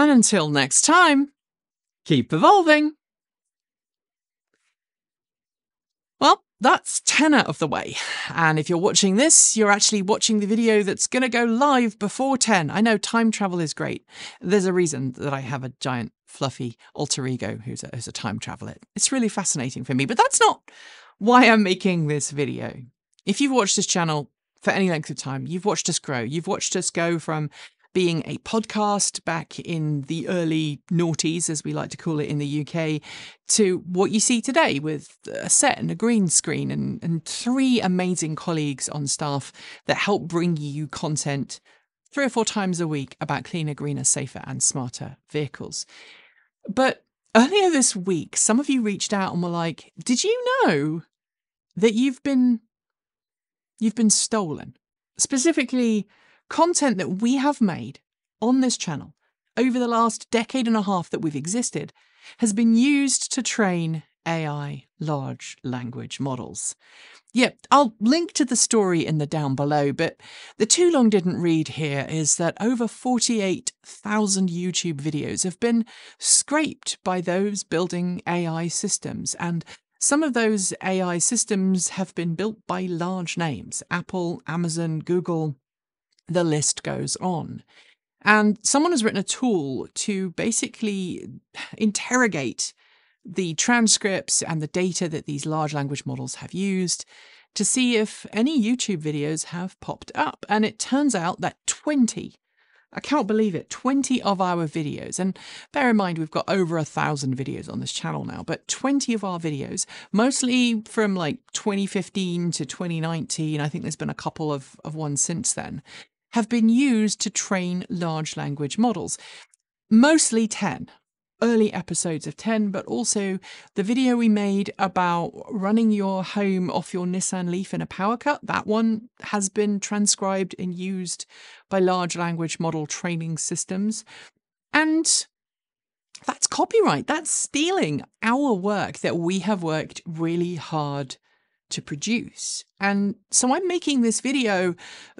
And until next time, keep evolving. Well, that's 10 out of the way. And if you're watching this, you're actually watching the video that's going to go live before 10. I know time travel is great. There's a reason that I have a giant fluffy alter ego who's a time traveler. It's really fascinating for me, but that's not why I'm making this video. If you've watched this channel for any length of time, you've watched us grow. You've watched us go from being a podcast back in the early noughties, as we like to call it in the UK, to what you see today with a set and a green screen and 3 amazing colleagues on staff that help bring you content 3 or 4 times a week about cleaner, greener, safer and smarter vehicles. But earlier this week, some of you reached out and were like, did you know that you've been stolen? Specifically, content that we have made on this channel over the last decade and a half that we've existed has been used to train AI large language models. Yeah, I'll link to the story in the down below, but the too long didn't read here is that over 48,000 YouTube videos have been scraped by those building AI systems, and some of those AI systems have been built by large names: Apple, Amazon, Google. The list goes on. And someone has written a tool to basically interrogate the transcripts and the data that these large language models have used to see if any YouTube videos have popped up. And it turns out that 20, I can't believe it, 20 of our videos, and bear in mind we've got over 1,000 videos on this channel now, but 20 of our videos, mostly from like 2015 to 2019, I think there's been a couple of ones since then, have been used to train large language models. Mostly 10, early episodes of 10, but also the video we made about running your home off your Nissan Leaf in a power cut. That one has been transcribed and used by large language model training systems. And that's copyright. That's stealing our work that we have worked really hard to produce. And so I'm making this video,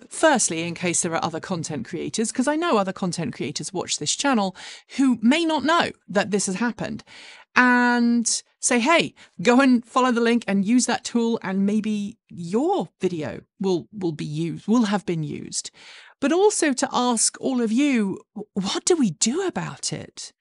firstly, in case there are other content creators, because I know other content creators watch this channel who may not know that this has happened, and say, hey, go and follow the link and use that tool, and maybe your video will have been used. But also to ask all of you, what do we do about it?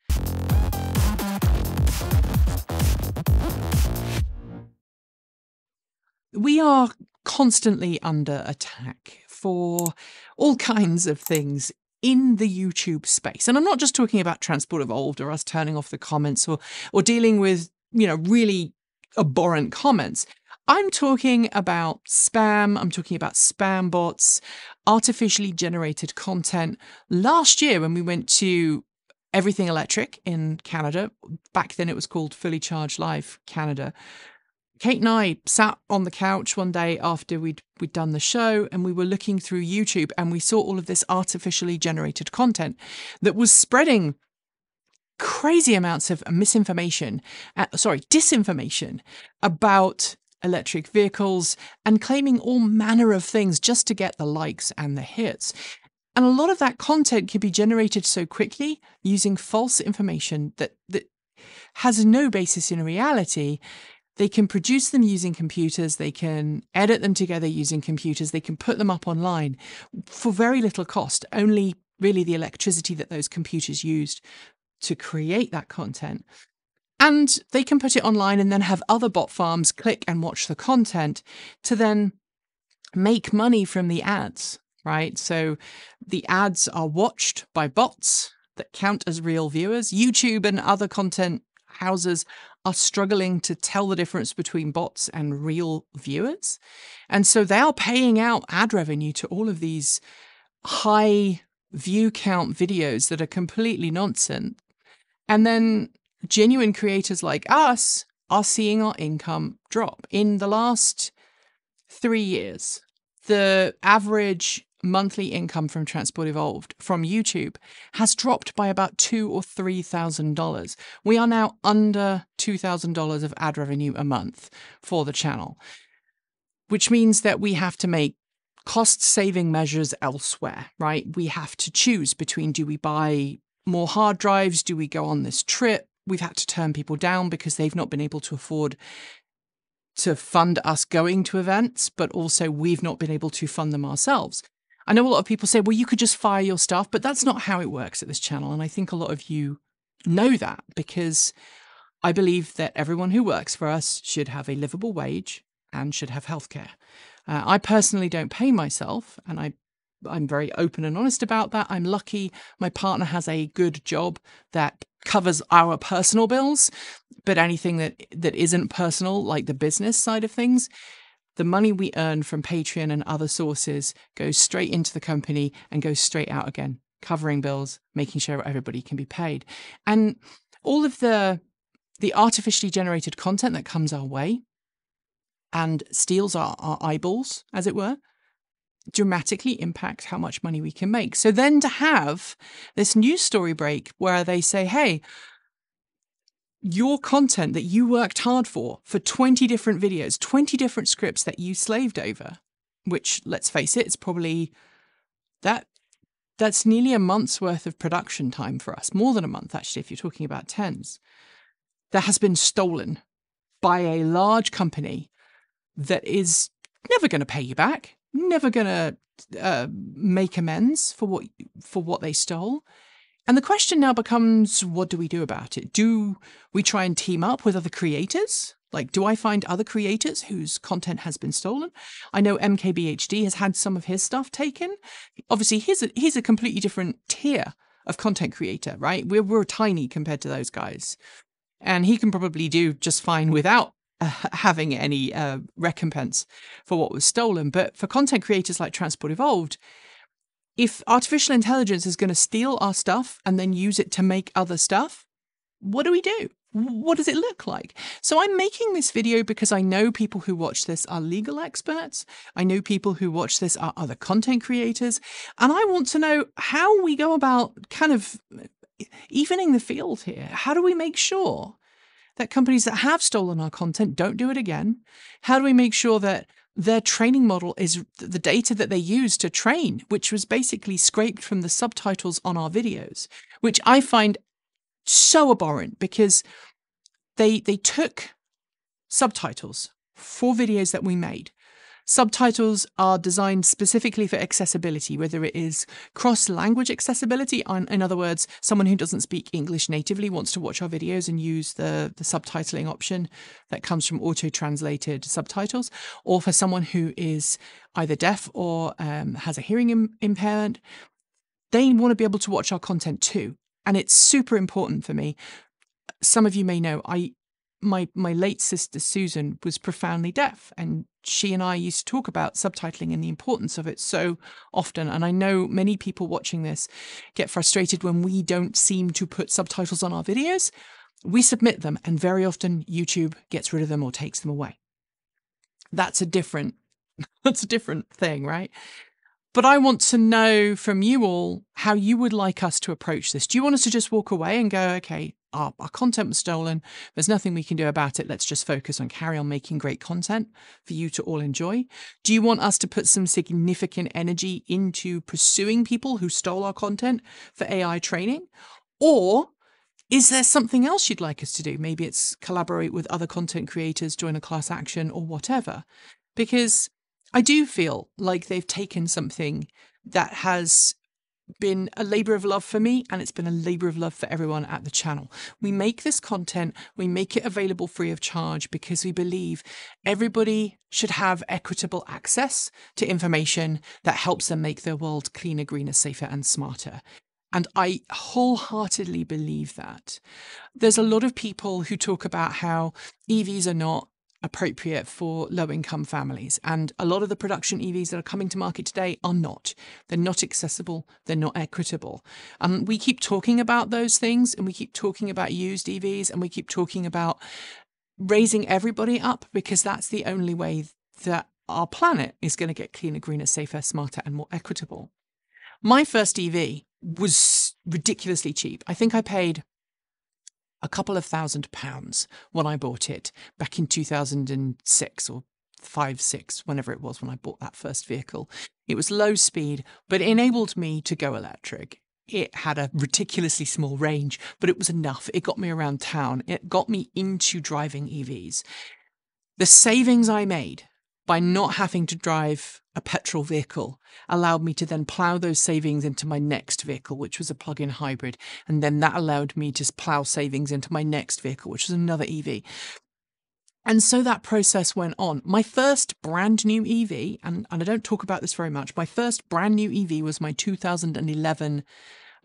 We are constantly under attack for all kinds of things in the YouTube space. And I'm not just talking about Transport Evolved or us turning off the comments or dealing with, really abhorrent comments. I'm talking about spam. I'm talking about spam bots, artificially generated content. Last year when we went to Everything Electric in Canada, back then it was called Fully Charged Live Canada, Kate and I sat on the couch one day after we'd done the show, and we were looking through YouTube, and we saw all of this artificially generated content that was spreading crazy amounts of disinformation about electric vehicles and claiming all manner of things just to get the likes and the hits. And a lot of that content can be generated so quickly using false information that has no basis in reality. They can produce them using computers, they can edit them together using computers, they can put them up online for very little cost, only really the electricity that those computers used to create that content. And they can put it online and then have other bot farms click and watch the content to then make money from the ads, right? So the ads are watched by bots that count as real viewers. YouTube and other content houses are struggling to tell the difference between bots and real viewers. And so they are paying out ad revenue to all of these high view count videos that are completely nonsense. And then genuine creators like us are seeing our income drop. In the last 3 years, the average monthly income from Transport Evolved from YouTube has dropped by about $2,000 or $3,000. We are now under $2,000 of ad revenue a month for the channel, which means that we have to make cost-saving measures elsewhere, right? We have to choose between, do we buy more hard drives? Do we go on this trip? We've had to turn people down because they've not been able to afford to fund us going to events, but also we've not been able to fund them ourselves. I know a lot of people say, well, you could just fire your staff, but that's not how it works at this channel. And I think a lot of you know that, because I believe that everyone who works for us should have a livable wage and should have healthcare. I personally don't pay myself, and I'm very open and honest about that. I'm lucky my partner has a good job that covers our personal bills, but anything that isn't personal, like the business side of things, the money we earn from Patreon and other sources goes straight into the company and goes straight out again, covering bills, making sure everybody can be paid. And all of the artificially generated content that comes our way and steals our eyeballs, as it were, dramatically impact how much money we can make. So then to have this news story break where they say, hey, your content that you worked hard for 20 different videos, 20 different scripts that you slaved over, which, let's face it, it's probably that's nearly a month's worth of production time for us, more than a month, actually, if you're talking about tens, that has been stolen by a large company that is never going to pay you back, never going to make amends for what they stole. And the question now becomes, what do we do about it? Do we try and team up with other creators? Like, do I find other creators whose content has been stolen? I know MKBHD has had some of his stuff taken. Obviously, he's a completely different tier of content creator, right? We're tiny compared to those guys. And he can probably do just fine without having any recompense for what was stolen. But for content creators like Transport Evolved, if artificial intelligence is going to steal our stuff and then use it to make other stuff, what do we do? What does it look like? So I'm making this video because I know people who watch this are legal experts. I know people who watch this are other content creators. And I want to know how we go about kind of evening the field here. How do we make sure that companies that have stolen our content don't do it again? How do we make sure that their training model is the data that they use to train, which was basically scraped from the subtitles on our videos, which I find so abhorrent, because they took subtitles for videos that we made. Subtitles are designed specifically for accessibility, whether it is cross-language accessibility, in other words, someone who doesn't speak English natively wants to watch our videos and use the subtitling option that comes from auto-translated subtitles, or for someone who is either deaf or has a hearing impairment. They want to be able to watch our content too. And it's super important for me. Some of you may know, my late sister Susan was profoundly deaf, and she and I used to talk about subtitling and the importance of it so often. And I know many people watching this get frustrated when we don't seem to put subtitles on our videos. We submit them, and very often YouTube gets rid of them or takes them away. That's a different thing, right? But I want to know from you all how you would like us to approach this. Do you want us to just walk away and go, okay, our content was stolen, there's nothing we can do about it, let's just focus on carry on making great content for you to all enjoy? Do you want us to put some significant energy into pursuing people who stole our content for AI training? Or is there something else you'd like us to do? Maybe it's collaborate with other content creators, join a class action, or whatever. Because I do feel like they've taken something that has been a labour of love for me, and it's been a labour of love for everyone at the channel. We make this content, we make it available free of charge because we believe everybody should have equitable access to information that helps them make their world cleaner, greener, safer, and smarter. And I wholeheartedly believe that. There's a lot of people who talk about how EVs are not appropriate for low-income families. And a lot of the production EVs that are coming to market today are not. They're not accessible. They're not equitable. And we keep talking about those things, and we keep talking about used EVs, and we keep talking about raising everybody up, because that's the only way that our planet is going to get cleaner, greener, safer, smarter, and more equitable. My first EV was ridiculously cheap. I think I paid a couple of £1,000 when I bought it back in 2006 or 5-6, whenever it was when I bought that first vehicle. It was low speed, but it enabled me to go electric. It had a ridiculously small range, but it was enough. It got me around town. It got me into driving EVs. The savings I made by not having to drive a petrol vehicle allowed me to then plough those savings into my next vehicle, which was a plug-in hybrid. And then that allowed me to plough savings into my next vehicle, which was another EV. And so that process went on. My first brand new EV, and I don't talk about this very much, my first brand new EV was my 2011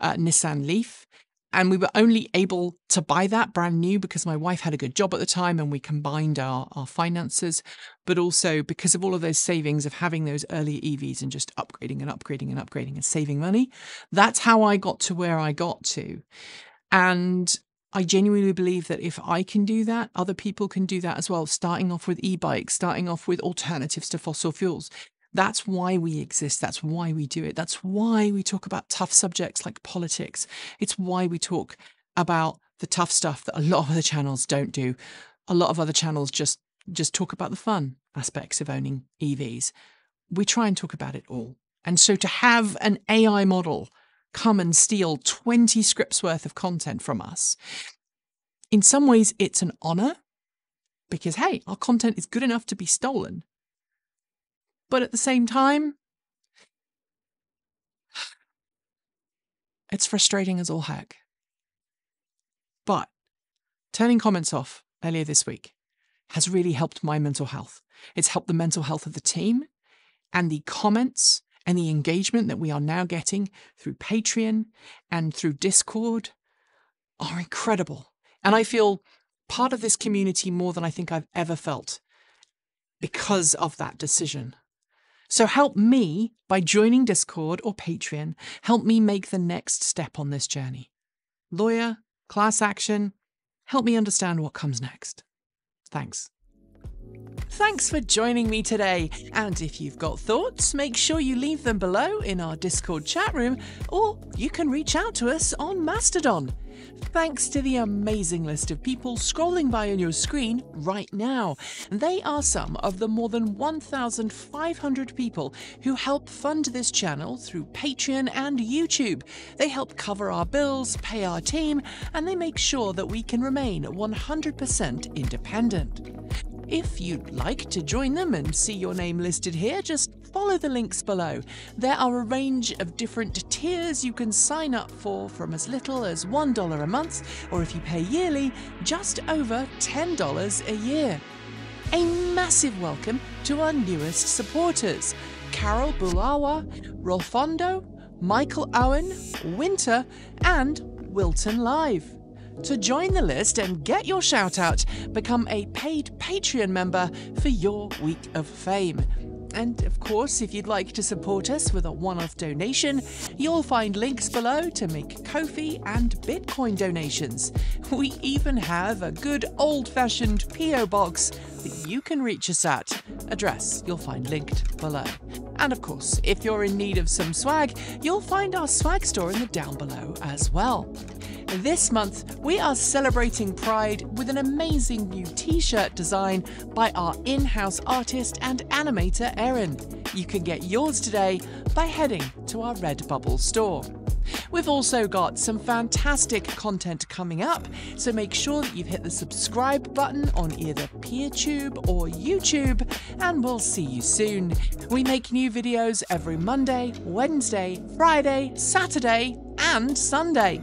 Nissan Leaf. And we were only able to buy that brand new because my wife had a good job at the time and we combined our finances, but also because of all of those savings of having those early EVs and just upgrading and upgrading and upgrading and saving money. That's how I got to where I got to. And I genuinely believe that if I can do that, other people can do that as well, starting off with e-bikes, starting off with alternatives to fossil fuels. That's why we exist. That's why we do it. That's why we talk about tough subjects like politics. It's why we talk about the tough stuff that a lot of other channels don't do. A lot of other channels just talk about the fun aspects of owning EVs. We try and talk about it all. And so to have an AI model come and steal 20 scripts worth of content from us, in some ways it's an honor because, hey, our content is good enough to be stolen. But at the same time, it's frustrating as all heck. But turning comments off earlier this week has really helped my mental health. It's helped the mental health of the team, and the comments and the engagement that we are now getting through Patreon and through Discord are incredible. And I feel part of this community more than I think I've ever felt because of that decision. So help me by joining Discord or Patreon. Help me make the next step on this journey. Lawyer, class action, help me understand what comes next. Thanks. Thanks for joining me today. And if you've got thoughts, make sure you leave them below in our Discord chat room, or you can reach out to us on Mastodon. Thanks to the amazing list of people scrolling by on your screen right now. They are some of the more than 1,500 people who help fund this channel through Patreon and YouTube. They help cover our bills, pay our team, and they make sure that we can remain 100% independent. If you'd like to join them and see your name listed here, just follow the links below. There are a range of different tiers you can sign up for, from as little as $1 a month, or if you pay yearly, just over $10 a year. A massive welcome to our newest supporters: Carol Bulawa, Rolfondo, Michael Owen, Winter, and Wilton Live. To join the list and get your shout out, become a paid Patreon member for your week of fame. And of course, if you'd like to support us with a one-off donation, you'll find links below to make Ko-fi and Bitcoin donations. We even have a good old-fashioned PO box that you can reach us at. Address you'll find linked below. And of course, if you're in need of some swag, you'll find our swag store in the down below as well. This month, we are celebrating Pride with an amazing new t-shirt design by our in-house artist and animator, Erin. You can get yours today by heading to our Redbubble store. We've also got some fantastic content coming up, so make sure that you've hit the subscribe button on either PeerTube or YouTube, and we'll see you soon. We make new videos every Monday, Wednesday, Friday, Saturday, and Sunday.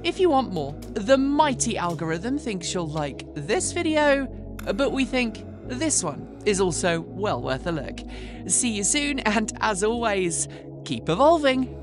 If you want more, the mighty algorithm thinks you'll like this video, but we think this one is also well worth a look. See you soon, and as always, keep evolving.